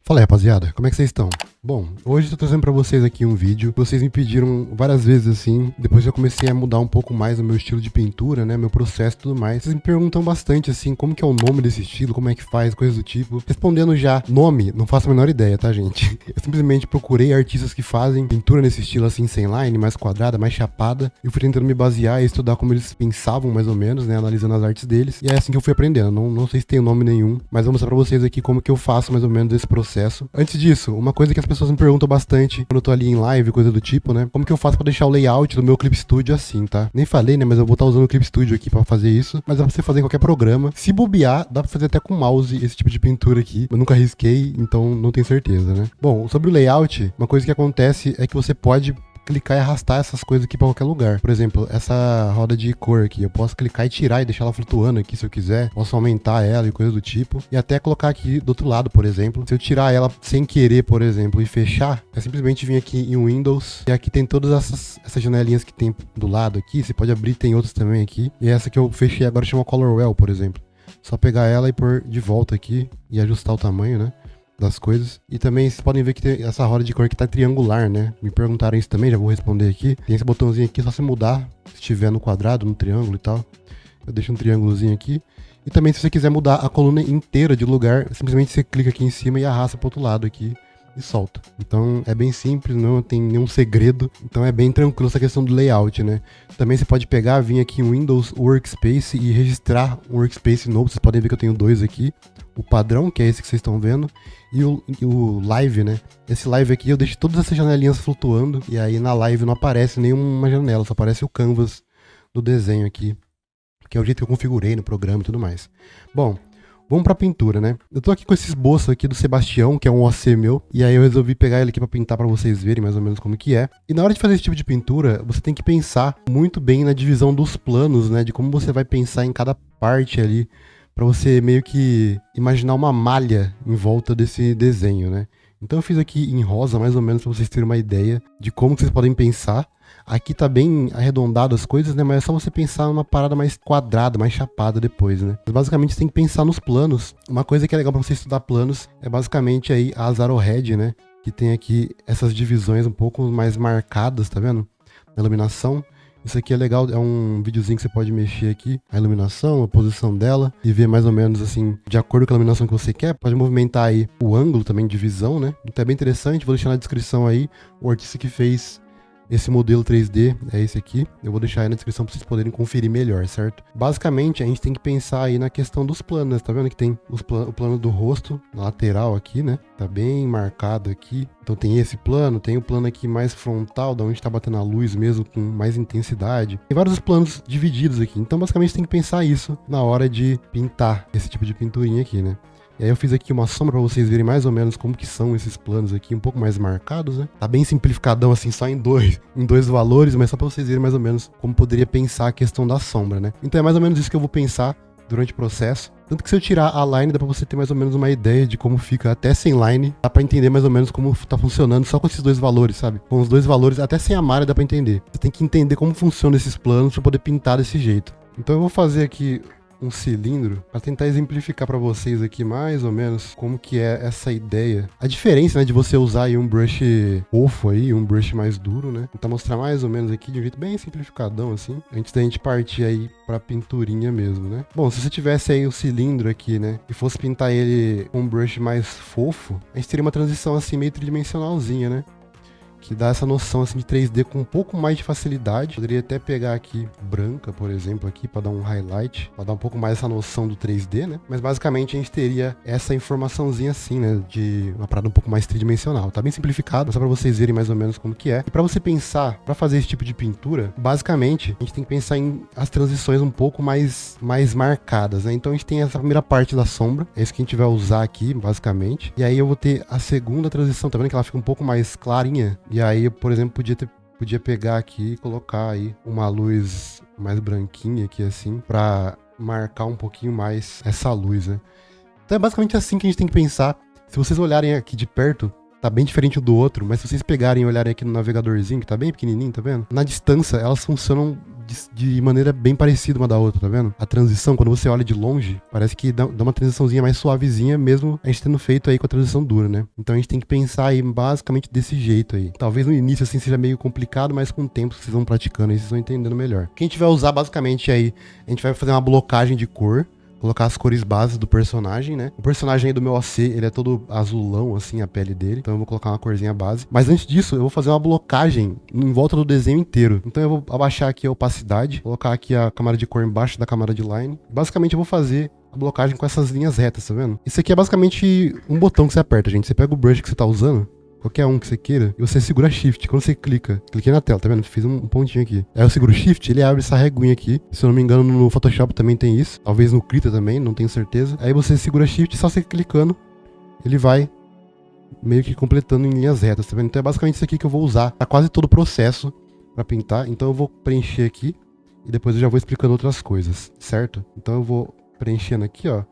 Fala aí, rapaziada, como é que vocês estão? Bom, hoje eu tô trazendo pra vocês aqui um vídeo. Vocês me pediram várias vezes assim, depois eu comecei a mudar um pouco mais o meu estilo de pintura, né, meu processo e tudo mais. Vocês me perguntam bastante assim, como que é o nome desse estilo, como é que faz, coisas do tipo. Respondendo já, nome, não faço a menor ideia, tá, gente? Eu simplesmente procurei artistas que fazem pintura nesse estilo assim, sem line, mais quadrada, mais chapada. Eu fui tentando me basear e estudar como eles pensavam mais ou menos, né, analisando as artes deles. E é assim que eu fui aprendendo, não sei se tem nome nenhum, mas vou mostrar pra vocês aqui como que eu faço mais ou menos esse processo. Antes disso, uma coisa que as pessoas me perguntam bastante quando eu tô ali em live, coisa do tipo, né? Como que eu faço pra deixar o layout do meu Clip Studio assim, tá? Nem falei, né? Mas eu vou estar usando o Clip Studio aqui pra fazer isso. Mas dá pra você fazer em qualquer programa. Se bobear, dá pra fazer até com mouse esse tipo de pintura aqui. Eu nunca arrisquei, então não tenho certeza, né? Bom, sobre o layout, uma coisa que acontece é que você pode clicar e arrastar essas coisas aqui pra qualquer lugar. Por exemplo, essa roda de cor aqui, eu posso clicar e tirar e deixar ela flutuando aqui se eu quiser. Posso aumentar ela e coisa do tipo. E até colocar aqui do outro lado, por exemplo. Se eu tirar ela sem querer, por exemplo, e fechar, é simplesmente vir aqui em Windows. E aqui tem todas essas janelinhas que tem do lado aqui. Você pode abrir, tem outras também aqui. E essa que eu fechei agora chama Colorwell, por exemplo. Só pegar ela e pôr de volta aqui e ajustar o tamanho, né, das coisas. E também vocês podem ver que tem essa roda de cor que tá triangular, né? Me perguntaram isso também, já vou responder aqui. Tem esse botãozinho aqui, só você mudar, se estiver no quadrado, no triângulo e tal. Eu deixo um triângulozinho aqui. E também se você quiser mudar a coluna inteira de lugar, simplesmente você clica aqui em cima e arrasta pro outro lado aqui e solta. Então é bem simples, não tem nenhum segredo. Então é bem tranquilo essa questão do layout, né? Também você pode pegar, vir aqui em Windows Workspace e registrar um workspace novo. Vocês podem ver que eu tenho dois aqui. O padrão, que é esse que vocês estão vendo, e o live, né? Esse live aqui eu deixo todas essas janelinhas flutuando, e aí na live não aparece nenhuma janela, só aparece o canvas do desenho aqui, que é o jeito que eu configurei no programa e tudo mais. Bom, vamos pra pintura, né? Eu tô aqui com esse esboço aqui do Sebastião, que é um OC meu, e aí eu resolvi pegar ele aqui pra pintar pra vocês verem mais ou menos como que é. E na hora de fazer esse tipo de pintura, você tem que pensar muito bem na divisão dos planos, né? De como você vai pensar em cada parte ali, pra você meio que imaginar uma malha em volta desse desenho, né? Então eu fiz aqui em rosa, mais ou menos, pra vocês terem uma ideia de como que vocês podem pensar. Aqui tá bem arredondado as coisas, né? Mas é só você pensar numa parada mais quadrada, mais chapada depois, né? Mas basicamente você tem que pensar nos planos. Uma coisa que é legal pra você estudar planos é basicamente aí as arrowhead, né? Que tem aqui essas divisões um pouco mais marcadas, tá vendo? Na iluminação. Isso aqui é legal, é um videozinho que você pode mexer aqui, a iluminação, a posição dela, e ver mais ou menos assim, de acordo com a iluminação que você quer. Pode movimentar aí o ângulo também de visão, né? Então é bem interessante, vou deixar na descrição aí o artista que fez esse modelo 3D, é esse aqui. Eu vou deixar aí na descrição para vocês poderem conferir melhor, certo? Basicamente, a gente tem que pensar aí na questão dos planos, tá vendo que tem o plano do rosto, na lateral aqui, né? Tá bem marcado aqui. Então tem esse plano, tem o plano aqui mais frontal, da onde tá batendo a luz mesmo, com mais intensidade. Tem vários planos divididos aqui. Então basicamente tem que pensar isso na hora de pintar esse tipo de pinturinha aqui, né? E aí eu fiz aqui uma sombra pra vocês verem mais ou menos como que são esses planos aqui, um pouco mais marcados, né? Tá bem simplificadão assim, só em dois valores, mas só pra vocês verem mais ou menos como poderia pensar a questão da sombra, né? Então é mais ou menos isso que eu vou pensar durante o processo. Tanto que se eu tirar a line, dá pra você ter mais ou menos uma ideia de como fica até sem line. Dá pra entender mais ou menos como tá funcionando só com esses dois valores, sabe? Com os dois valores, até sem a malha dá pra entender. Você tem que entender como funcionam esses planos pra poder pintar desse jeito. Então eu vou fazer aqui um cilindro para tentar exemplificar para vocês aqui mais ou menos como que é essa ideia. A diferença, né, de você usar aí um brush fofo aí, um brush mais duro, né? Tentar mostrar mais ou menos aqui de um jeito bem simplificadão assim, antes da gente partir aí pra pinturinha mesmo, né? Bom, se você tivesse aí o cilindro aqui, né, e fosse pintar ele com um brush mais fofo, a gente teria uma transição assim meio tridimensionalzinha, né? Que dá essa noção assim de 3D com um pouco mais de facilidade. Poderia até pegar aqui branca, por exemplo, aqui para dar um highlight, para dar um pouco mais essa noção do 3D, né? Mas basicamente a gente teria essa informaçãozinha assim, né, de uma parada um pouco mais tridimensional. Tá bem simplificado, só para vocês verem mais ou menos como que é. E para você pensar, para fazer esse tipo de pintura, basicamente a gente tem que pensar em as transições um pouco mais marcadas, né? Então a gente tem essa primeira parte da sombra, é isso que a gente vai usar aqui, basicamente. E aí eu vou ter a segunda transição, tá vendo que ela fica um pouco mais clarinha? E aí, por exemplo, podia pegar aqui e colocar aí uma luz mais branquinha aqui assim, pra marcar um pouquinho mais essa luz, né? Então é basicamente assim que a gente tem que pensar. Se vocês olharem aqui de perto, tá bem diferente um do outro, mas se vocês pegarem e olharem aqui no navegadorzinho, que tá bem pequenininho, tá vendo? Na distância, elas funcionam de maneira bem parecida uma da outra, tá vendo? A transição, quando você olha de longe, parece que dá uma transiçãozinha mais suavezinha, mesmo a gente tendo feito aí com a transição dura, né? Então a gente tem que pensar aí basicamente desse jeito aí. Talvez no início assim seja meio complicado, mas com o tempo vocês vão praticando aí, vocês vão entendendo melhor. O que a gente vai usar basicamente aí, a gente vai fazer uma blocagem de cor, colocar as cores bases do personagem, né? O personagem aí do meu OC, ele é todo azulão, assim, a pele dele. Então eu vou colocar uma corzinha base. Mas antes disso, eu vou fazer uma blocagem em volta do desenho inteiro. Então eu vou abaixar aqui a opacidade, colocar aqui a camada de cor embaixo da camada de line. Basicamente eu vou fazer a blocagem com essas linhas retas, tá vendo? Isso aqui é basicamente um botão que você aperta, gente. Você pega o brush que você tá usando, qualquer um que você queira, e você segura Shift. Quando você clica, cliquei na tela, tá vendo? Fiz um pontinho aqui. Aí eu seguro Shift, ele abre essa reguinha aqui. Se eu não me engano, no Photoshop também tem isso. Talvez no Krita também, não tenho certeza. Aí você segura Shift e só você clicando, ele vai meio que completando em linhas retas, tá vendo? Então é basicamente isso aqui que eu vou usar pra quase todo o processo pra pintar. Então eu vou preencher aqui e depois eu já vou explicando outras coisas, certo? Então eu vou preenchendo aqui, ó.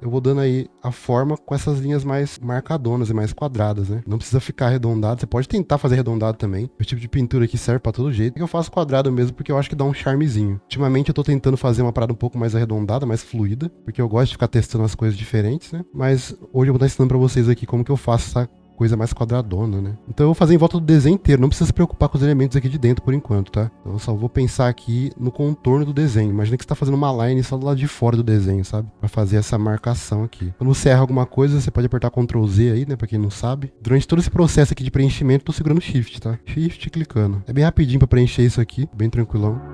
Eu vou dando aí a forma com essas linhas mais marcadonas e mais quadradas, né? Não precisa ficar arredondado, você pode tentar fazer arredondado também. O tipo de pintura aqui serve pra todo jeito. Eu faço quadrado mesmo porque eu acho que dá um charmezinho. Ultimamente eu tô tentando fazer uma parada um pouco mais arredondada, mais fluida, porque eu gosto de ficar testando as coisas diferentes, né? Mas hoje eu vou estar ensinando pra vocês aqui como que eu faço essa coisa mais quadradona, né? Então eu vou fazer em volta do desenho inteiro, não precisa se preocupar com os elementos aqui de dentro por enquanto, tá? Então eu só vou pensar aqui no contorno do desenho. Imagina que você tá fazendo uma line só do lado de fora do desenho, sabe? Pra fazer essa marcação aqui. Quando você erra alguma coisa, você pode apertar Ctrl Z aí, né? Pra quem não sabe. Durante todo esse processo aqui de preenchimento, eu tô segurando Shift, tá? Shift e clicando. É bem rapidinho pra preencher isso aqui, bem tranquilão.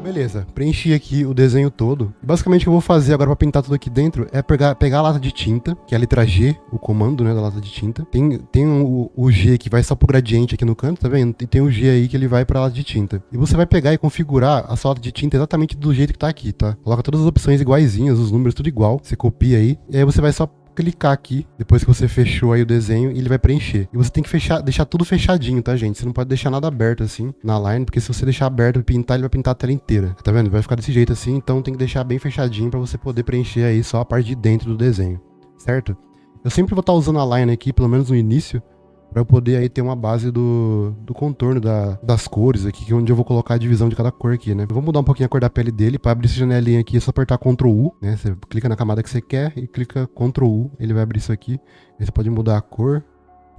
Beleza, preenchi aqui o desenho todo. Basicamente o que eu vou fazer agora pra pintar tudo aqui dentro é pegar a lata de tinta, que é a letra G, o comando, né, da lata de tinta. Tem o G que vai só pro gradiente aqui no canto, tá vendo? E tem o G aí que ele vai pra lata de tinta. E você vai pegar e configurar a sua lata de tinta exatamente do jeito que tá aqui, tá? Coloca todas as opções iguaizinhas, os números tudo igual. Você copia aí, e aí você vai só clicar aqui, depois que você fechou aí o desenho, e ele vai preencher. E você tem que deixar tudo fechadinho, tá, gente? Você não pode deixar nada aberto assim na line, porque se você deixar aberto e pintar, ele vai pintar a tela inteira. Tá vendo? Vai ficar desse jeito assim, então tem que deixar bem fechadinho pra você poder preencher aí só a parte de dentro do desenho, certo? Eu sempre vou estar usando a line aqui, pelo menos no início, pra eu poder aí ter uma base do contorno das cores aqui, que é onde eu vou colocar a divisão de cada cor aqui, né? Eu vou mudar um pouquinho a cor da pele dele. Pra abrir essa janelinha aqui é só apertar Ctrl U, né? Você clica na camada que você quer e clica Ctrl U, ele vai abrir isso aqui. Aí você pode mudar a cor,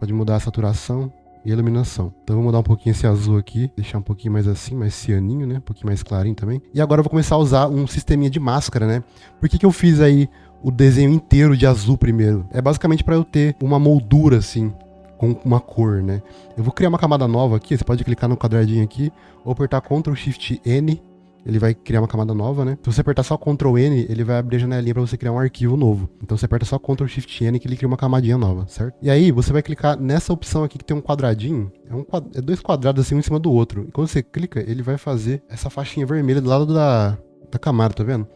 pode mudar a saturação e a iluminação. Então eu vou mudar um pouquinho esse azul aqui, deixar um pouquinho mais assim, mais cianinho, né? Um pouquinho mais clarinho também. E agora eu vou começar a usar um sisteminha de máscara, né? Por que eu fiz aí o desenho inteiro de azul primeiro? É basicamente pra eu ter uma moldura assim, com uma cor, né? Eu vou criar uma camada nova aqui, você pode clicar no quadradinho aqui, ou apertar Ctrl Shift N, ele vai criar uma camada nova, né? Se você apertar só Ctrl N, ele vai abrir a janelinha pra você criar um arquivo novo. Então você aperta só Ctrl Shift N que ele cria uma camadinha nova, certo? E aí você vai clicar nessa opção aqui que tem um quadradinho, é dois quadrados assim um em cima do outro. E quando você clica, ele vai fazer essa faixinha vermelha do lado da camada, tá vendo?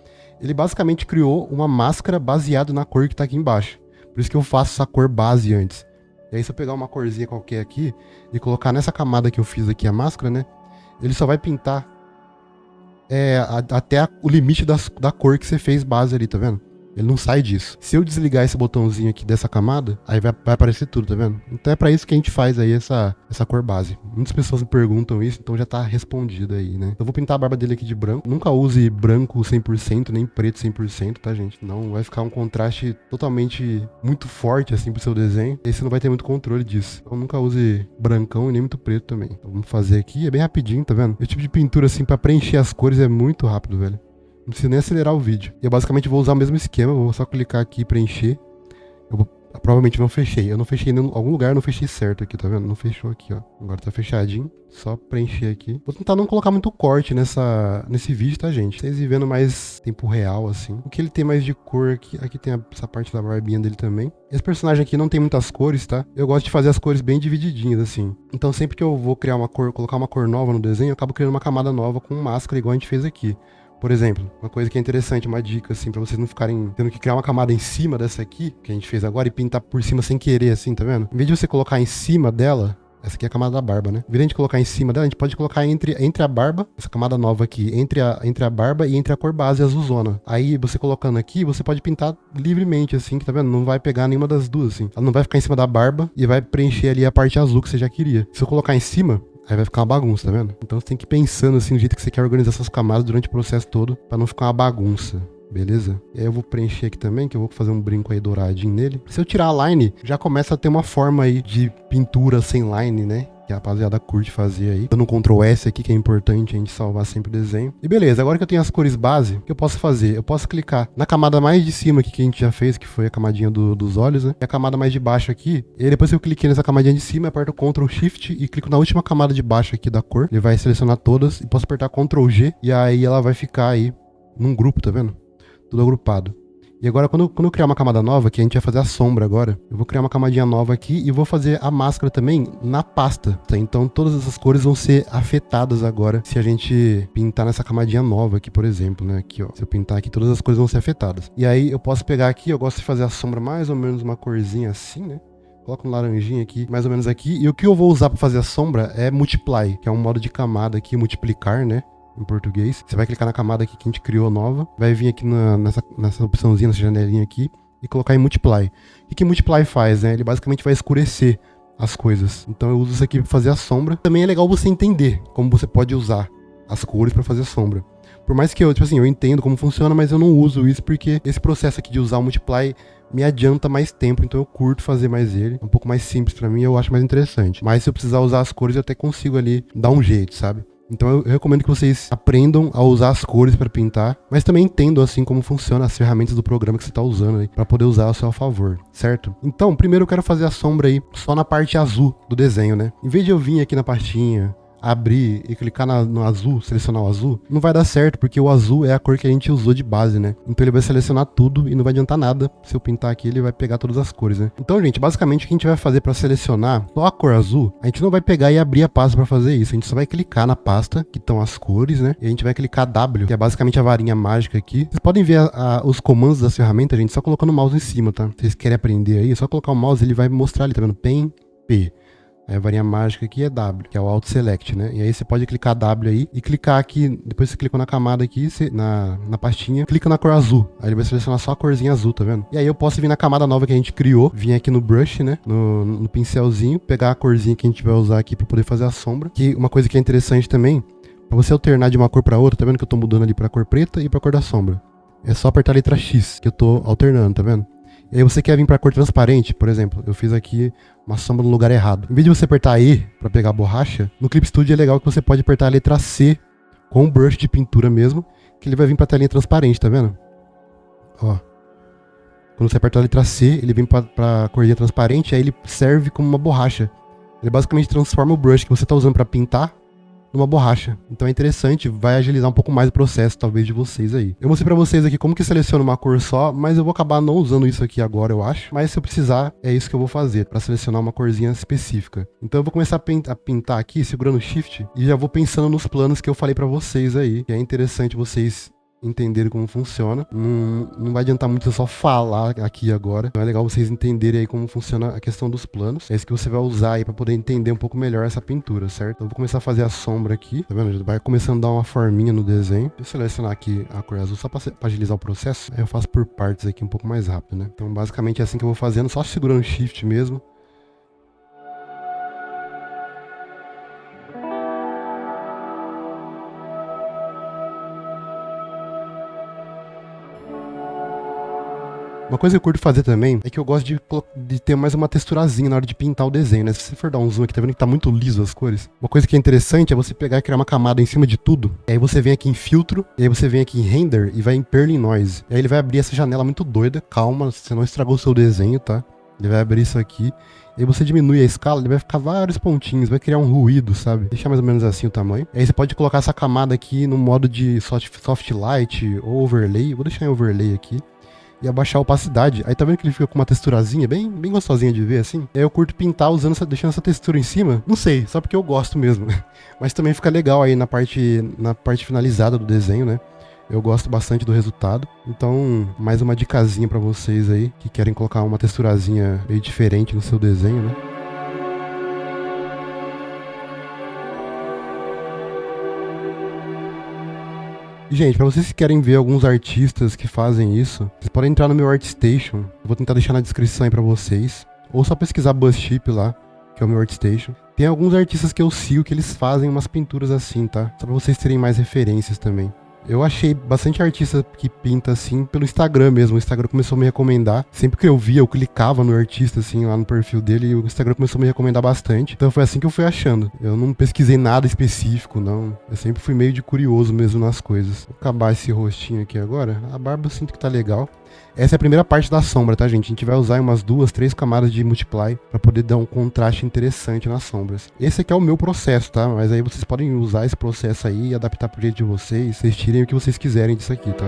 Ele basicamente criou uma máscara baseada na cor que tá aqui embaixo. Por isso que eu faço essa cor base antes. E aí se eu pegar uma corzinha qualquer aqui e colocar nessa camada que eu fiz aqui a máscara, né? Ele só vai pintar até o limite da cor que você fez base ali, tá vendo? Ele não sai disso. Se eu desligar esse botãozinho aqui dessa camada, aí vai aparecer tudo, tá vendo? Então é pra isso que a gente faz aí essa cor base. Muitas pessoas me perguntam isso, então já tá respondido aí, né? Eu vou pintar a barba dele aqui de branco. Nunca use branco 100%, nem preto 100%, tá, gente? Não vai ficar um contraste totalmente muito forte, assim, pro seu desenho. E aí você não vai ter muito controle disso. Então nunca use brancão e nem muito preto também. Então vamos fazer aqui, é bem rapidinho, tá vendo? Esse tipo de pintura, assim, pra preencher as cores é muito rápido, velho. Não preciso nem acelerar o vídeo. E eu basicamente vou usar o mesmo esquema. Vou só clicar aqui e preencher. Provavelmente não fechei. Eu não fechei em algum lugar, eu não fechei certo aqui, tá vendo? Não fechou aqui, ó. Agora tá fechadinho. Só preencher aqui. Vou tentar não colocar muito corte nesse vídeo, tá, gente? Vocês vendo mais tempo real, assim. O que ele tem mais de cor aqui. Aqui tem essa parte da barbinha dele também. Esse personagem aqui não tem muitas cores, tá? Eu gosto de fazer as cores bem divididinhas, assim. Então sempre que eu vou criar uma cor, colocar uma cor nova no desenho, eu acabo criando uma camada nova com máscara, igual a gente fez aqui. Por exemplo, uma coisa que é interessante, uma dica, assim, pra vocês não ficarem tendo que criar uma camada em cima dessa aqui, que a gente fez agora, e pintar por cima sem querer, assim, tá vendo? Em vez de você colocar em cima dela, Essa aqui é a camada da barba, né? Em vez de a gente colocar em cima dela, a gente pode colocar entre a barba, essa camada nova aqui, entre a barba e entre a cor base azulzona. Aí, você colocando aqui, você pode pintar livremente, assim, que tá vendo? Não vai pegar nenhuma das duas, assim. Ela não vai ficar em cima da barba e vai preencher ali a parte azul que você já queria. Se eu colocar em cima, aí vai ficar uma bagunça, tá vendo? Então você tem que ir pensando, assim, no jeito que você quer organizar essas camadas durante o processo todo, pra não ficar uma bagunça. Beleza? E aí eu vou preencher aqui também, que eu vou fazer um brinco aí douradinho nele. Se eu tirar a line, já começa a ter uma forma aí de pintura sem line, né? Que a rapaziada curte fazer aí. Dando um Ctrl S aqui, que é importante a gente salvar sempre o desenho. E beleza, agora que eu tenho as cores base, o que eu posso fazer? Eu posso clicar na camada mais de cima aqui que a gente já fez, que foi a camadinha dos olhos, né? E a camada mais de baixo aqui. E aí depois que eu cliquei nessa camadinha de cima, eu aperto Ctrl Shift e clico na última camada de baixo aqui da cor. Ele vai selecionar todas e posso apertar Ctrl G e aí ela vai ficar aí num grupo, tá vendo? Tudo agrupado. E agora, quando eu criar uma camada nova, que a gente vai fazer a sombra agora, eu vou criar uma camadinha nova aqui e vou fazer a máscara também na pasta, tá? Então todas essas cores vão ser afetadas agora se a gente pintar nessa camadinha nova aqui, por exemplo, né? Aqui, ó. Se eu pintar aqui, todas as cores vão ser afetadas. E aí eu posso pegar aqui, eu gosto de fazer a sombra mais ou menos uma corzinha assim, né? Coloco um laranjinha aqui, mais ou menos aqui. E o que eu vou usar para fazer a sombra é Multiply, que é um modo de camada aqui, multiplicar, né? Em português. Você vai clicar na camada aqui que a gente criou nova, vai vir aqui nessa opçãozinha, nessa janelinha aqui, e colocar em Multiply. O que Multiply faz, né? Ele basicamente vai escurecer as coisas. Então eu uso isso aqui para fazer a sombra. Também é legal você entender como você pode usar as cores para fazer a sombra. Por mais que eu, tipo assim, eu entendo como funciona, mas eu não uso isso porque esse processo aqui de usar o Multiply me adianta mais tempo, então eu curto fazer mais ele. É um pouco mais simples para mim, eu acho mais interessante. Mas se eu precisar usar as cores, eu até consigo ali dar um jeito, sabe? Então eu recomendo que vocês aprendam a usar as cores para pintar, mas também entendam assim como funcionam as ferramentas do programa que você está usando aí, para poder usar ao seu favor, certo? Então, primeiro eu quero fazer a sombra aí só na parte azul do desenho, né? Em vez de eu vir aqui na pastinha, abrir e clicar no azul, selecionar o azul, não vai dar certo, porque o azul é a cor que a gente usou de base, né? Então ele vai selecionar tudo e não vai adiantar nada. Se eu pintar aqui, ele vai pegar todas as cores, né? Então, gente, basicamente o que a gente vai fazer para selecionar só a cor azul, a gente não vai pegar e abrir a pasta para fazer isso. A gente só vai clicar na pasta, que estão as cores, né? E a gente vai clicar W, que é basicamente a varinha mágica aqui. Vocês podem ver os comandos das ferramentas, gente, só colocando o mouse em cima, tá? Se vocês querem aprender aí, é só colocar o mouse, ele vai mostrar ali, tá vendo? Pen, P. Aí a varinha mágica aqui é W, que é o Auto Select, né? E aí você pode clicar W aí e clicar aqui, depois você clicou na camada aqui, na pastinha, clica na cor azul. Aí ele vai selecionar só a corzinha azul, tá vendo? E aí eu posso vir na camada nova que a gente criou, vir aqui no brush, né? No pincelzinho, pegar a corzinha que a gente vai usar aqui pra poder fazer a sombra. Que uma coisa que é interessante também, pra você alternar de uma cor pra outra, tá vendo que eu tô mudando ali pra cor preta e pra cor da sombra? É só apertar a letra X, que eu tô alternando, tá vendo? E aí você quer vir pra cor transparente, por exemplo, eu fiz aqui uma sombra no lugar errado. Em vez de você apertar E pra pegar a borracha, no Clip Studio é legal que você pode apertar a letra C com um brush de pintura mesmo, que ele vai vir pra telinha transparente, tá vendo? Ó. Quando você aperta a letra C, ele vem pra corzinha transparente, aí ele serve como uma borracha. Ele basicamente transforma o brush que você tá usando pra pintar numa borracha. Então é interessante, vai agilizar um pouco mais o processo, talvez, de vocês aí. Eu mostrei pra vocês aqui como que seleciona uma cor só, mas eu vou acabar não usando isso aqui agora, eu acho. Mas se eu precisar, é isso que eu vou fazer, pra selecionar uma corzinha específica. Então eu vou começar a pintar aqui, segurando o Shift, e já vou pensando nos planos que eu falei pra vocês aí, que é interessante vocês entenderem como funciona. Não vai adiantar muito eu só falar aqui agora. Então é legal vocês entenderem aí como funciona a questão dos planos. É isso que você vai usar aí pra poder entender um pouco melhor essa pintura, certo? Então eu vou começar a fazer a sombra aqui. Tá vendo? Vai começando a dar uma forminha no desenho. Deixa eu selecionar aqui a cor azul só pra agilizar o processo. Aí eu faço por partes aqui um pouco mais rápido, né? Então basicamente é assim que eu vou fazendo, só segurando o Shift mesmo. Uma coisa que eu curto fazer também é que eu gosto de ter mais uma texturazinha na hora de pintar o desenho, né? Se você for dar um zoom aqui, tá vendo que tá muito liso as cores? Uma coisa que é interessante é você pegar e criar uma camada em cima de tudo. E aí você vem aqui em filtro, e aí você vem aqui em render e vai em Perlin Noise. E aí ele vai abrir essa janela muito doida. Calma, você não estragou o seu desenho, tá? Ele vai abrir isso aqui. E aí você diminui a escala, ele vai ficar vários pontinhos, vai criar um ruído, sabe? Deixar mais ou menos assim o tamanho. E aí você pode colocar essa camada aqui no modo de soft light ou overlay. Vou deixar em overlay aqui. E abaixar a opacidade. Aí tá vendo que ele fica com uma texturazinha bem gostosinha de ver, assim? E aí eu curto pintar deixando essa textura em cima. Não sei, só porque eu gosto mesmo. Mas também fica legal aí na parte finalizada do desenho, né? Eu gosto bastante do resultado. Então, mais uma dicasinha pra vocês aí que querem colocar uma texturazinha meio diferente no seu desenho, né? E, gente, pra vocês que querem ver alguns artistas que fazem isso, vocês podem entrar no meu ArtStation. Eu vou tentar deixar na descrição aí pra vocês. Ou só pesquisar BuzzShip lá, que é o meu ArtStation. Tem alguns artistas que eu sigo que eles fazem umas pinturas assim, tá? Só pra vocês terem mais referências também. Eu achei bastante artista que pinta assim pelo Instagram mesmo. O Instagram começou a me recomendar. Sempre que eu via, eu clicava no artista assim lá no perfil dele e o Instagram começou a me recomendar bastante. Então foi assim que eu fui achando. Eu não pesquisei nada específico, não. Eu sempre fui meio de curioso mesmo nas coisas. Vou acabar esse rostinho aqui agora. A barba eu sinto que tá legal. Essa é a primeira parte da sombra, tá, gente? A gente vai usar umas 2, 3 camadas de multiply pra poder dar um contraste interessante nas sombras. Esse aqui é o meu processo, tá? Mas aí vocês podem usar esse processo aí e adaptar pro jeito de vocês. Vocês tirem o que vocês quiserem disso aqui, tá?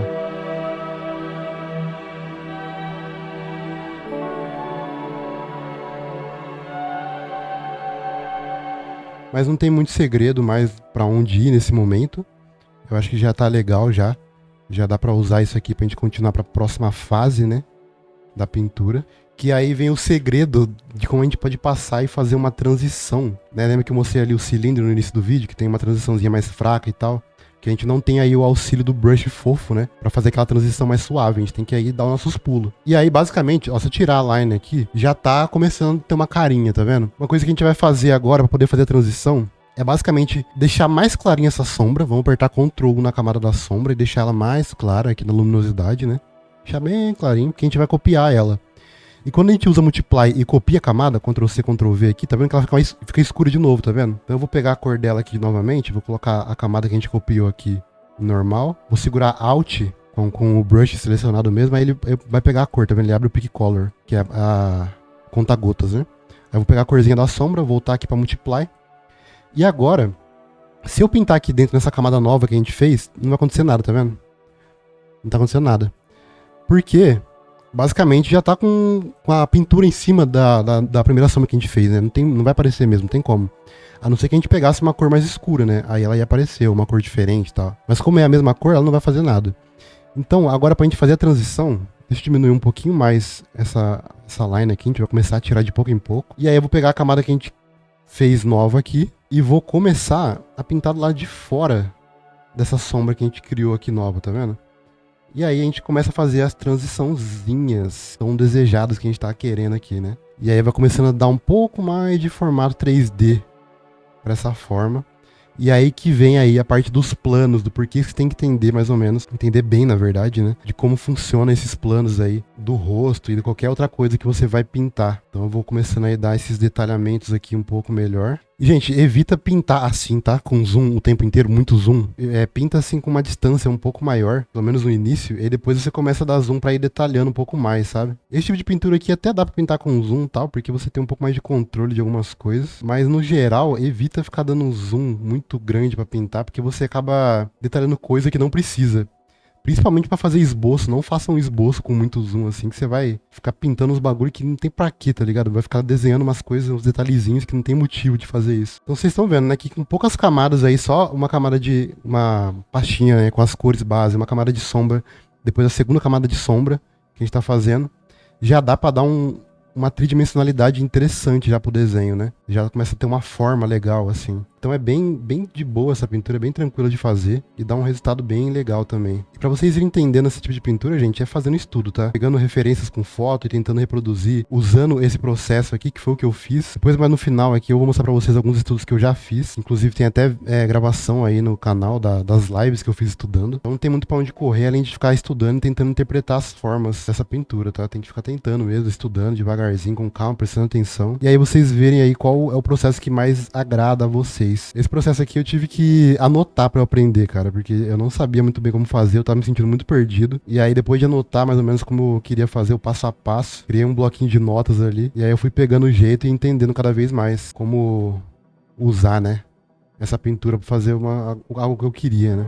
Mas não tem muito segredo mais pra onde ir nesse momento. Eu acho que já tá legal já. Já dá pra usar isso aqui pra gente continuar pra próxima fase, né? Da pintura. Que aí vem o segredo de como a gente pode passar e fazer uma transição, né? Lembra que eu mostrei ali o cilindro no início do vídeo, que tem uma transiçãozinha mais fraca e tal? Que a gente não tem aí o auxílio do brush fofo, né? Pra fazer aquela transição mais suave. A gente tem que aí dar os nossos pulos. E aí, basicamente, ó, se eu tirar a line aqui, já tá começando a ter uma carinha, tá vendo? Uma coisa que a gente vai fazer agora pra poder fazer a transição é basicamente deixar mais clarinha essa sombra. Vamos apertar Ctrl na camada da sombra e deixar ela mais clara aqui na luminosidade, né? Deixar bem clarinho, que a gente vai copiar ela. E quando a gente usa Multiply e copia a camada, Ctrl+C, Ctrl+V aqui, tá vendo que ela fica escura de novo, tá vendo? Então eu vou pegar a cor dela aqui novamente, vou colocar a camada que a gente copiou aqui normal. Vou segurar Alt com o brush selecionado mesmo, aí ele vai pegar a cor, tá vendo? Ele abre o Pick Color, que é a conta-gotas, né? Aí eu vou pegar a corzinha da sombra, voltar aqui pra Multiply. E agora, se eu pintar aqui dentro nessa camada nova que a gente fez, não vai acontecer nada, tá vendo? Não tá acontecendo nada. Porque, basicamente, já tá com a pintura em cima da primeira sombra que a gente fez, né? Não vai aparecer mesmo, não tem como. A não ser que a gente pegasse uma cor mais escura, né? Aí ela ia aparecer, uma cor diferente e tal. Mas como é a mesma cor, ela não vai fazer nada. Então, agora pra gente fazer a transição, deixa eu diminuir um pouquinho mais essa line aqui. A gente vai começar a tirar de pouco em pouco. E aí eu vou pegar a camada que a gente fez nova aqui e vou começar a pintar do lado de fora dessa sombra que a gente criou aqui nova, tá vendo? E aí a gente começa a fazer as transiçãozinhas tão desejadas que a gente tá querendo aqui, né? E aí vai começando a dar um pouco mais de formato 3D para essa forma. E aí que vem aí a parte dos planos, do porquê você tem que entender mais ou menos, entender bem na verdade, né? De como funcionam esses planos aí do rosto e de qualquer outra coisa que você vai pintar. Então eu vou começando a dar esses detalhamentos aqui um pouco melhor. E, gente, evita pintar assim, tá? Com zoom o tempo inteiro, muito zoom. Pinta assim com uma distância um pouco maior, pelo menos no início, e depois você começa a dar zoom pra ir detalhando um pouco mais, sabe? Esse tipo de pintura aqui até dá pra pintar com zoom e tal, porque você tem um pouco mais de controle de algumas coisas. Mas, no geral, evita ficar dando um zoom muito grande pra pintar, porque você acaba detalhando coisa que não precisa. Principalmente pra fazer esboço, não faça um esboço com muito zoom assim, que você vai ficar pintando uns bagulho que não tem pra quê, tá ligado? Vai ficar desenhando umas coisas, uns detalhezinhos que não tem motivo de fazer isso. Então vocês estão vendo, né, que com poucas camadas aí, só uma camada de uma pastinha, né, com as cores base, uma camada de sombra, depois a segunda camada de sombra que a gente tá fazendo, já dá pra dar uma tridimensionalidade interessante já pro desenho, né? Já começa a ter uma forma legal, assim. Então é bem de boa essa pintura, é bem tranquila de fazer e dá um resultado bem legal também. E pra vocês irem entendendo esse tipo de pintura, gente, é fazendo estudo, tá? Pegando referências com foto e tentando reproduzir, usando esse processo aqui, que foi o que eu fiz. Depois, mais no final aqui, eu vou mostrar pra vocês alguns estudos que eu já fiz. Inclusive, tem até gravação aí no canal das lives que eu fiz estudando. Então não tem muito pra onde correr, além de ficar estudando e tentando interpretar as formas dessa pintura, tá? Tem que ficar tentando mesmo, estudando devagarzinho, com calma, prestando atenção. E aí vocês verem aí qual é o processo que mais agrada a vocês. Esse processo aqui eu tive que anotar pra eu aprender, cara, porque eu não sabia muito bem como fazer, eu tava me sentindo muito perdido. E aí depois de anotar mais ou menos como eu queria fazer o passo a passo, criei um bloquinho de notas ali, e aí eu fui pegando o jeito e entendendo cada vez mais como usar, né, essa pintura pra fazer algo que eu queria, né.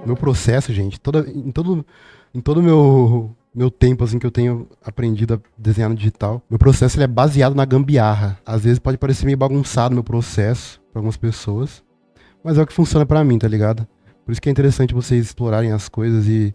Meu processo, gente, em todo o meu tempo, assim, que eu tenho aprendido a desenhar no digital, meu processo ele é baseado na gambiarra. Às vezes pode parecer meio bagunçado meu processo pra algumas pessoas, mas é o que funciona pra mim, tá ligado? Por isso que é interessante vocês explorarem as coisas e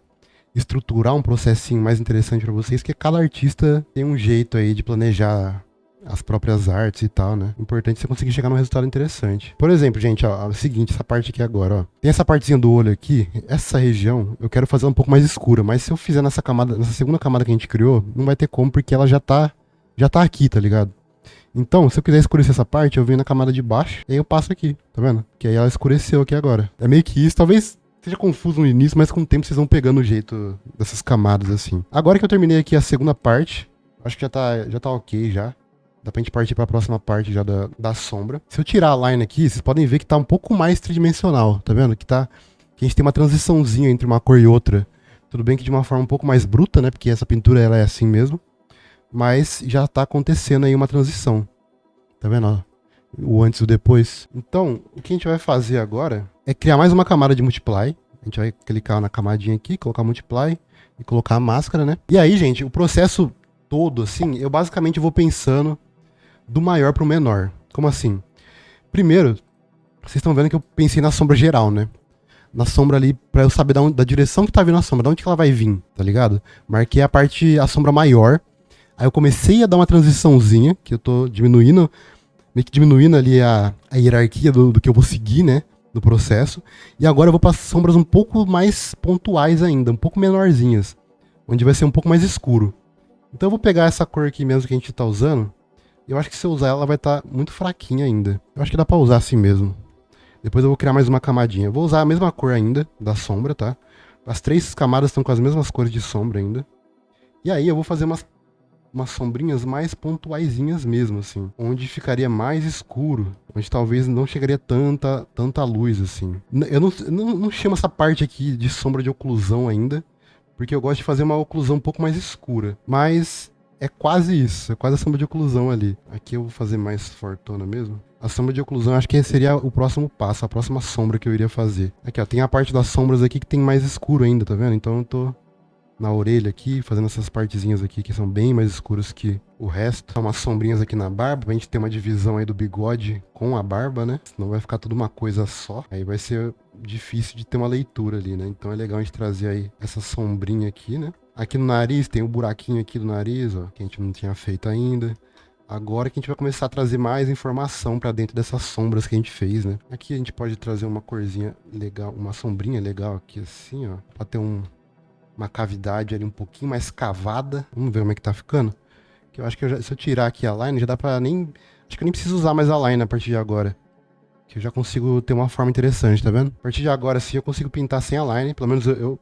estruturar um processinho mais interessante pra vocês, que cada artista tem um jeito aí de planejar as próprias artes e tal, né? O importante é você conseguir chegar num resultado interessante. Por exemplo, gente, ó, é o seguinte, essa parte aqui agora, ó. Tem essa partezinha do olho aqui, essa região, eu quero fazer ela um pouco mais escura, mas se eu fizer nessa camada, nessa segunda camada que a gente criou, não vai ter como, porque ela já tá aqui, tá ligado? Então, se eu quiser escurecer essa parte, eu venho na camada de baixo, e aí eu passo aqui, tá vendo? Que aí ela escureceu aqui agora. É meio que isso, talvez seja confuso no início, mas com o tempo vocês vão pegando o jeito dessas camadas assim. Agora que eu terminei aqui a segunda parte, acho que já tá ok já. Dá pra gente partir pra próxima parte já da sombra. Se eu tirar a line aqui, vocês podem ver que tá um pouco mais tridimensional, tá vendo? Que a gente tem uma transiçãozinha entre uma cor e outra. Tudo bem que de uma forma um pouco mais bruta, né? Porque essa pintura ela é assim mesmo. Mas já tá acontecendo aí uma transição. Tá vendo, ó? O antes e o depois. Então, o que a gente vai fazer agora é criar mais uma camada de multiply. A gente vai clicar na camadinha aqui, colocar multiply e colocar a máscara, né? E aí, gente, o processo todo, assim, eu basicamente vou pensando do maior pro menor. Como assim? Primeiro, vocês estão vendo que eu pensei na sombra geral, né? Na sombra ali, pra eu saber da direção que tá vindo a sombra, de onde que ela vai vir, tá ligado? Marquei a sombra maior. Aí eu comecei a dar uma transiçãozinha, que eu tô diminuindo, meio que diminuindo ali a hierarquia do que eu vou seguir, né, no processo. E agora eu vou para sombras um pouco mais pontuais ainda, um pouco menorzinhas, onde vai ser um pouco mais escuro. Então eu vou pegar essa cor aqui mesmo que a gente tá usando, e eu acho que se eu usar ela vai estar muito fraquinha ainda. Eu acho que dá pra usar assim mesmo. Depois eu vou criar mais uma camadinha. Eu vou usar a mesma cor ainda, da sombra, tá? As 3 camadas estão com as mesmas cores de sombra ainda. E aí eu vou fazer umas sombrinhas mais pontuaisinhas mesmo, assim. Onde ficaria mais escuro. Onde talvez não chegaria tanta luz, assim. Eu não chamo essa parte aqui de sombra de oclusão ainda. Porque eu gosto de fazer uma oclusão um pouco mais escura. Mas é quase isso. É quase a sombra de oclusão ali. Aqui eu vou fazer mais fortona mesmo. A sombra de oclusão acho que seria o próximo passo. A próxima sombra que eu iria fazer. Aqui, ó. Tem a parte das sombras aqui que tem mais escuro ainda, tá vendo? Então eu tô na orelha aqui, fazendo essas partezinhas aqui que são bem mais escuras que o resto. São umas sombrinhas aqui na barba, pra gente ter uma divisão aí do bigode com a barba, né? Senão vai ficar tudo uma coisa só. Aí vai ser difícil de ter uma leitura ali, né? Então é legal a gente trazer aí essa sombrinha aqui, né? Aqui no nariz, tem o buraquinho aqui do nariz, ó, que a gente não tinha feito ainda. Agora que a gente vai começar a trazer mais informação pra dentro dessas sombras que a gente fez, né? Aqui a gente pode trazer uma corzinha legal, uma sombrinha legal aqui assim, ó. Pra ter uma cavidade ali um pouquinho mais cavada. Vamos ver como é que tá ficando. Que eu acho que se eu tirar aqui a line, já dá pra nem... Acho que eu nem preciso usar mais a line a partir de agora. Que eu já consigo ter uma forma interessante, tá vendo? A partir de agora, sim, eu consigo pintar sem a line. Pelo menos eu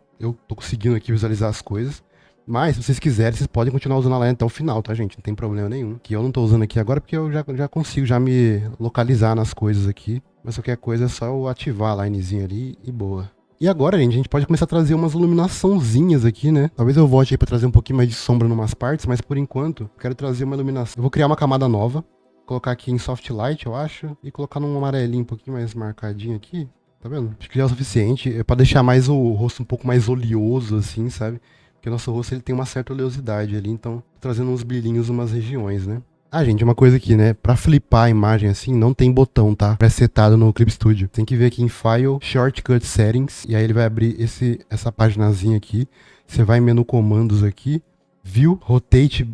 tô conseguindo aqui visualizar as coisas. Mas, se vocês quiserem, vocês podem continuar usando a line até o final, tá, gente? Não tem problema nenhum. Que eu não tô usando aqui agora porque eu já consigo me localizar nas coisas aqui. Mas qualquer coisa é só eu ativar a linezinha ali e boa. E agora, gente, a gente pode começar a trazer umas iluminaçãozinhas aqui, né? Talvez eu volte aí pra trazer um pouquinho mais de sombra em umas partes, mas por enquanto, eu quero trazer uma iluminação. Eu vou criar uma camada nova, colocar aqui em Soft Light, eu acho, e colocar num amarelinho um pouquinho mais marcadinho aqui, tá vendo? Acho que já é o suficiente, é pra deixar mais o rosto um pouco mais oleoso, assim, sabe? Porque o nosso rosto, ele tem uma certa oleosidade ali, então, trazendo uns brilhinhos em umas regiões, né? Ah, gente, uma coisa aqui, né? Pra flipar a imagem assim, não tem botão, tá? Presetado no Clip Studio. Tem que vir aqui em File, Shortcut Settings, e aí ele vai abrir essa paginazinha aqui. Você vai em menu comandos aqui, View, Rotate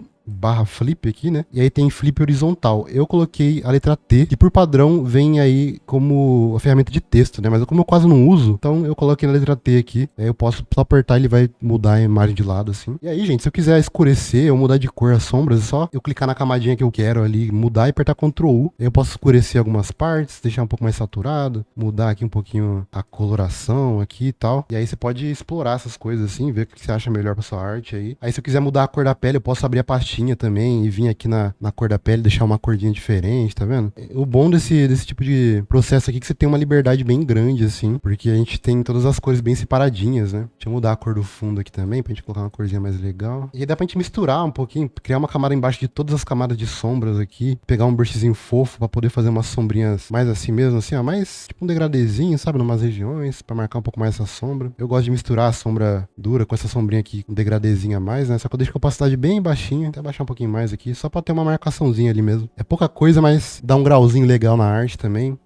/Flip aqui, né? E aí tem Flip horizontal. Eu coloquei a letra T, que por padrão vem aí como a ferramenta de texto, né? Mas como eu quase não uso, então eu coloquei na letra T aqui. Aí eu posso só apertar e ele vai mudar a imagem de lado, assim. E aí, gente, se eu quiser escurecer ou mudar de cor as sombras, é só eu clicar na camadinha que eu quero ali, mudar e apertar Ctrl U. Aí eu posso escurecer algumas partes, deixar um pouco mais saturado, mudar aqui um pouquinho a coloração aqui e tal. E aí você pode explorar essas coisas assim, ver o que você acha melhor pra sua arte aí. Aí se eu quiser mudar a cor da pele, eu posso abrir a pastinha também e vir aqui na cor da pele, deixar uma cordinha diferente, tá vendo? O bom desse tipo de processo aqui é que você tem uma liberdade bem grande, assim, porque a gente tem todas as cores bem separadinhas, né? Deixa eu mudar a cor do fundo aqui também, pra gente colocar uma corzinha mais legal. E aí dá pra gente misturar um pouquinho, criar uma camada embaixo de todas as camadas de sombras aqui, pegar um brushzinho fofo pra poder fazer umas sombrinhas mais assim mesmo, assim, ó, mais tipo um degradezinho, sabe? Numas regiões, pra marcar um pouco mais essa sombra. Eu gosto de misturar a sombra dura com essa sombrinha aqui, um degradezinho a mais, né? Só que eu deixo a opacidade bem baixinha, até baixar um pouquinho mais aqui, só pra ter uma marcaçãozinha ali mesmo. É pouca coisa, mas dá um grauzinho legal na arte também.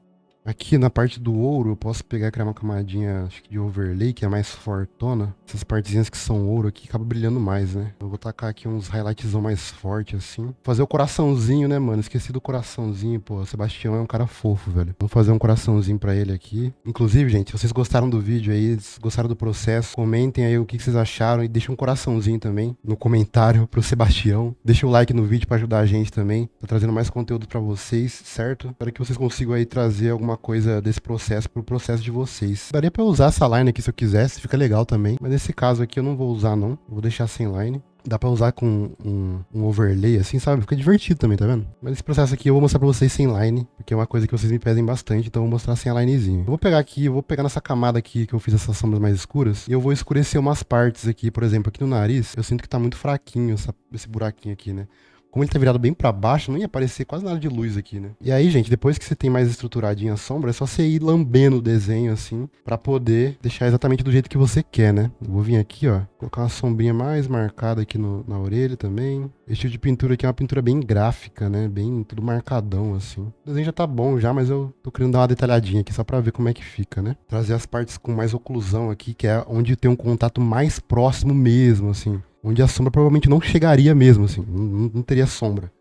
Aqui na parte do ouro eu posso pegar e criar uma camadinha, acho que de overlay, que é mais fortona. Essas partezinhas que são ouro aqui acabam brilhando mais, né? Eu vou tacar aqui uns highlightzão mais forte assim. Fazer o coraçãozinho, né, mano? Esqueci do coraçãozinho, pô. O Sebastião é um cara fofo, velho. Vamos fazer um coraçãozinho pra ele aqui. Inclusive, gente, se vocês gostaram do vídeo aí, gostaram do processo, comentem aí o que vocês acharam e deixem um coraçãozinho também no comentário pro Sebastião. Deixa o like no vídeo pra ajudar a gente também. Tô trazendo mais conteúdo pra vocês, certo? Espero que vocês consigam aí trazer alguma coisa desse processo pro processo de vocês. Daria pra eu usar essa line aqui se eu quisesse, fica legal também. Mas nesse caso aqui eu não vou usar não, eu vou deixar sem line. Dá pra usar com um overlay assim, sabe? Fica divertido também, tá vendo? Mas esse processo aqui eu vou mostrar pra vocês sem line, porque é uma coisa que vocês me pedem bastante, então eu vou mostrar sem a linezinho. Eu vou pegar aqui, eu vou pegar nessa camada aqui que eu fiz essas sombras mais escuras, e eu vou escurecer umas partes aqui, por exemplo, aqui no nariz, eu sinto que tá muito fraquinho esse buraquinho aqui, né? Como ele tá virado bem pra baixo, não ia aparecer quase nada de luz aqui, né? E aí, gente, depois que você tem mais estruturadinha a sombra, é só você ir lambendo o desenho, assim, pra poder deixar exatamente do jeito que você quer, né? Eu vou vir aqui, ó, colocar uma sombrinha mais marcada aqui na orelha também. Esse tipo de pintura aqui é uma pintura bem gráfica, né? Bem tudo marcadão, assim. O desenho já tá bom já, mas eu tô querendo dar uma detalhadinha aqui só pra ver como é que fica, né? Trazer as partes com mais oclusão aqui, que é onde tem um contato mais próximo mesmo, assim. Onde a sombra provavelmente não chegaria mesmo, assim. Não teria sombra.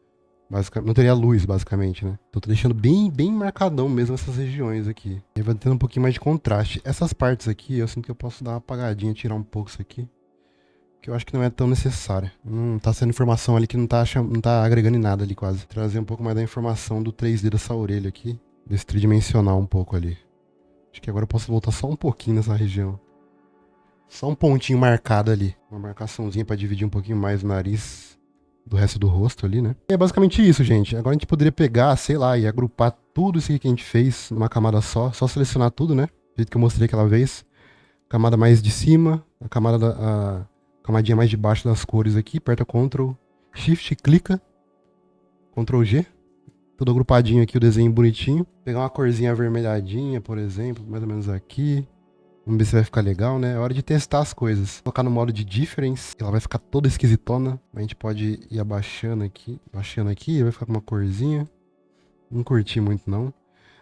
Não teria luz, basicamente, né? Então tô deixando bem marcadão mesmo essas regiões aqui. E vai tendo um pouquinho mais de contraste. Essas partes aqui, eu sinto que eu posso dar uma apagadinha, tirar um pouco isso aqui. Que eu acho que não é tão necessária. Não tá sendo informação ali que não tá agregando em nada ali quase. Trazer um pouco mais da informação do 3D dessa orelha aqui. Desse tridimensional um pouco ali. Acho que agora eu posso voltar só um pouquinho nessa região. Só um pontinho marcado ali. Uma marcaçãozinha pra dividir um pouquinho mais o nariz do resto do rosto ali, né? E é basicamente isso, gente. Agora a gente poderia pegar, sei lá, e agrupar tudo isso aqui que a gente fez numa camada só. Só selecionar tudo, né? Do jeito que eu mostrei aquela vez. Camada mais de cima, a camadinha mais de baixo das cores aqui. Aperta Ctrl, Shift, clica. Ctrl G. Tudo agrupadinho aqui, o desenho bonitinho. Pegar uma corzinha avermelhadinha, por exemplo, mais ou menos aqui. Vamos ver se vai ficar legal, né? É hora de testar as coisas. Colocar no modo de Difference, ela vai ficar toda esquisitona. A gente pode ir abaixando aqui, vai ficar com uma corzinha. Não curti muito, não.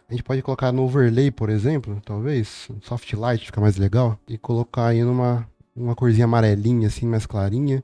A gente pode colocar no Overlay, por exemplo, talvez. Soft Light, fica mais legal. E colocar aí uma corzinha amarelinha, assim, mais clarinha.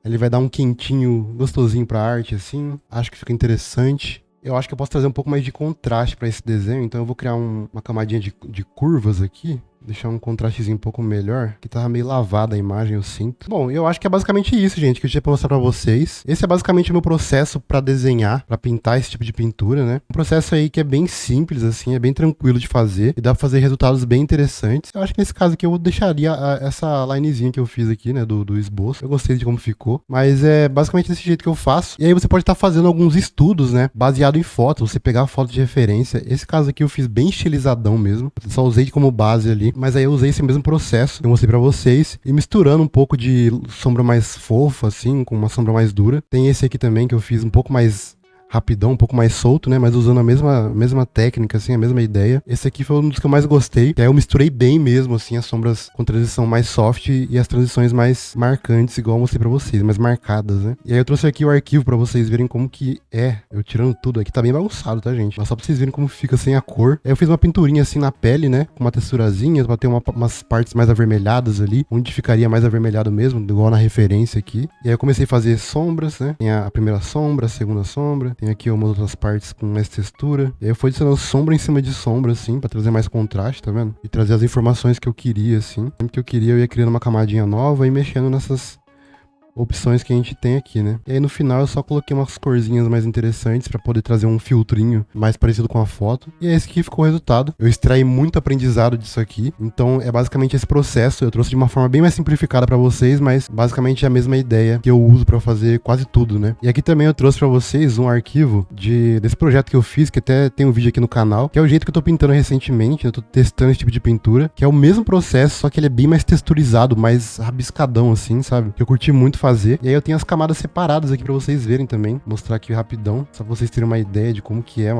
Ele vai dar um quentinho gostosinho pra arte, assim. Acho que fica interessante. Eu acho que eu posso trazer um pouco mais de contraste pra esse desenho, então eu vou criar uma camadinha de curvas aqui. Deixar um contrastezinho um pouco melhor, que tava meio lavada a imagem, eu sinto. Bom, eu acho que é basicamente isso, gente, que eu tinha pra mostrar pra vocês. Esse é basicamente o meu processo pra desenhar, pra pintar esse tipo de pintura, né? Um processo aí que é bem simples, assim, é bem tranquilo de fazer e dá pra fazer resultados bem interessantes. Eu acho que nesse caso aqui eu deixaria essa linezinha que eu fiz aqui, né, do esboço. Eu gostei de como ficou, mas é basicamente desse jeito que eu faço. E aí você pode estar fazendo alguns estudos, né, baseado em fotos, você pegar a foto de referência. Esse caso aqui eu fiz bem estilizadão mesmo, eu só usei como base ali. Mas aí eu usei esse mesmo processo que eu mostrei pra vocês e misturando um pouco de sombra mais fofa, assim, com uma sombra mais dura. Tem esse aqui também que eu fiz um pouco mais rapidão, um pouco mais solto, né? Mas usando a mesma técnica, assim, a mesma ideia. Esse aqui foi um dos que eu mais gostei. Que aí eu misturei bem mesmo, assim, as sombras com transição mais soft e as transições mais marcantes, igual eu mostrei pra vocês, mais marcadas, né? E aí eu trouxe aqui o arquivo pra vocês verem como que é. Eu tirando tudo aqui, tá bem bagunçado, tá, gente? Mas só pra vocês verem como fica sem a cor. Aí eu fiz uma pinturinha assim na pele, né? Com uma texturazinha, pra ter umas partes mais avermelhadas ali, onde ficaria mais avermelhado mesmo, igual na referência aqui. E aí eu comecei a fazer sombras, né? Tem a primeira sombra, a segunda sombra. Tem aqui umas outras partes com mais textura. E aí eu fui adicionando sombra em cima de sombra, assim, pra trazer mais contraste, tá vendo? E trazer as informações que eu queria, assim. Sempre que eu queria, eu ia criando uma camadinha nova e mexendo nessas opções que a gente tem aqui, né? E aí no final eu só coloquei umas corzinhas mais interessantes pra poder trazer um filtrinho mais parecido com a foto. E é esse que ficou o resultado. Eu extraí muito aprendizado disso aqui. Então é basicamente esse processo. Eu trouxe de uma forma bem mais simplificada pra vocês, mas basicamente é a mesma ideia que eu uso pra fazer quase tudo, né? E aqui também eu trouxe pra vocês um arquivo desse projeto que eu fiz, que até tem um vídeo aqui no canal, que é o jeito que eu tô pintando recentemente. Eu tô testando esse tipo de pintura, que é o mesmo processo, só que ele é bem mais texturizado, mais rabiscadão, assim, sabe? Que eu curti muito fazer. E aí eu tenho as camadas separadas aqui pra vocês verem também. Mostrar aqui rapidão, só pra vocês terem uma ideia de como que é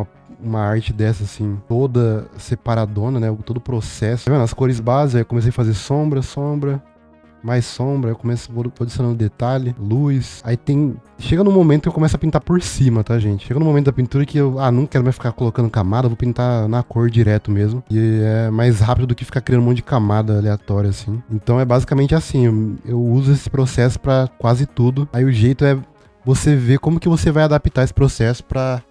uma arte dessa, assim, toda separadona, né? Todo o processo. Tá vendo? As cores base, aí eu comecei a fazer sombra, mais sombra, eu começo adicionando detalhe, luz, aí chega no momento que eu começo a pintar por cima, tá, gente? Chega no momento da pintura que eu, não quero mais ficar colocando camada, vou pintar na cor direto mesmo, e é mais rápido do que ficar criando um monte de camada aleatória, assim. Então é basicamente assim, eu uso esse processo pra quase tudo, aí o jeito é você ver como que você vai adaptar esse processo pra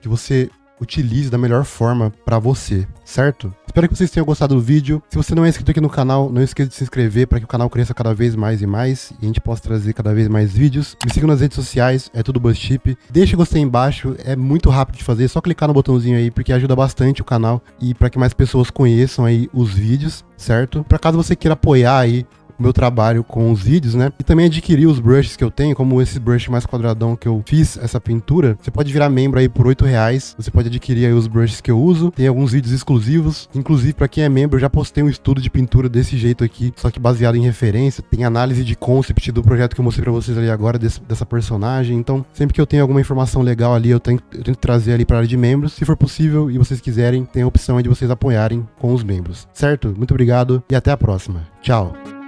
que você utilize da melhor forma pra você, certo? Espero que vocês tenham gostado do vídeo. Se você não é inscrito aqui no canal, não esqueça de se inscrever para que o canal cresça cada vez mais e mais e a gente possa trazer cada vez mais vídeos. Me sigam nas redes sociais, é tudo BuzzChip. Deixa o gostei aí embaixo, é muito rápido de fazer, é só clicar no botãozinho aí porque ajuda bastante o canal e para que mais pessoas conheçam aí os vídeos, certo? Para caso você queira apoiar aí meu trabalho com os vídeos, né? E também adquirir os brushes que eu tenho, como esse brush mais quadradão que eu fiz essa pintura. Você pode virar membro aí por R$8. Você pode adquirir aí os brushes que eu uso. Tem alguns vídeos exclusivos. Inclusive, pra quem é membro, eu já postei um estudo de pintura desse jeito aqui, só que baseado em referência. Tem análise de concept do projeto que eu mostrei pra vocês ali agora, dessa personagem. Então, sempre que eu tenho alguma informação legal ali, eu tento trazer ali pra área de membros. Se for possível e vocês quiserem, tem a opção aí de vocês apoiarem com os membros. Certo? Muito obrigado e até a próxima. Tchau!